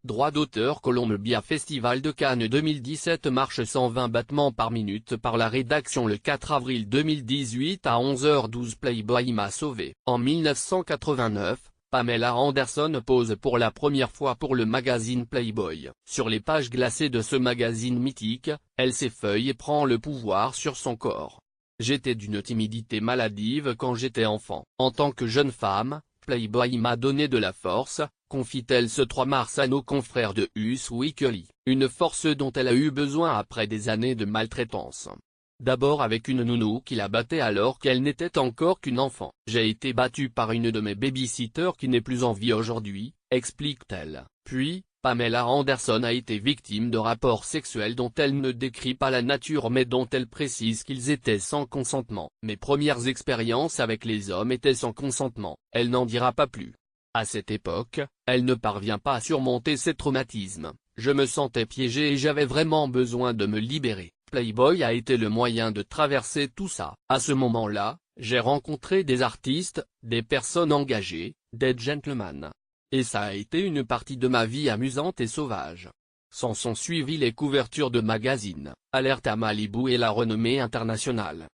Droit d'auteur Columbia Festival de Cannes 2017 marche 120 battements par minute par la rédaction le 4 avril 2018 à 11h12 Playboy m'a sauvé. En 1989, Pamela Anderson pose pour la première fois pour le magazine Playboy. Sur les pages glacées de ce magazine mythique, elle s'effeuille et prend le pouvoir sur son corps. J'étais d'une timidité maladive quand j'étais enfant. En tant que jeune femme, Playboy m'a donné de la force, confie-t-elle ce 3 mars à nos confrères de Us Weekly, une force dont elle a eu besoin après des années de maltraitance. D'abord avec une nounou qui la battait alors qu'elle n'était encore qu'une enfant. J'ai été battue par une de mes babysitters qui n'est plus en vie aujourd'hui, explique-t-elle. Puis, Pamela Anderson a été victime de rapports sexuels dont elle ne décrit pas la nature mais dont elle précise qu'ils étaient sans consentement. Mes premières expériences avec les hommes étaient sans consentement, elle n'en dira pas plus. À cette époque, elle ne parvient pas à surmonter ces traumatismes. Je me sentais piégée et j'avais vraiment besoin de me libérer. Playboy a été le moyen de traverser tout ça. À ce moment-là, j'ai rencontré des artistes, des personnes engagées, des gentlemen. Et ça a été une partie de ma vie amusante et sauvage. S'en sont suivies les couvertures de magazines, Alerte à Malibu et la renommée internationale.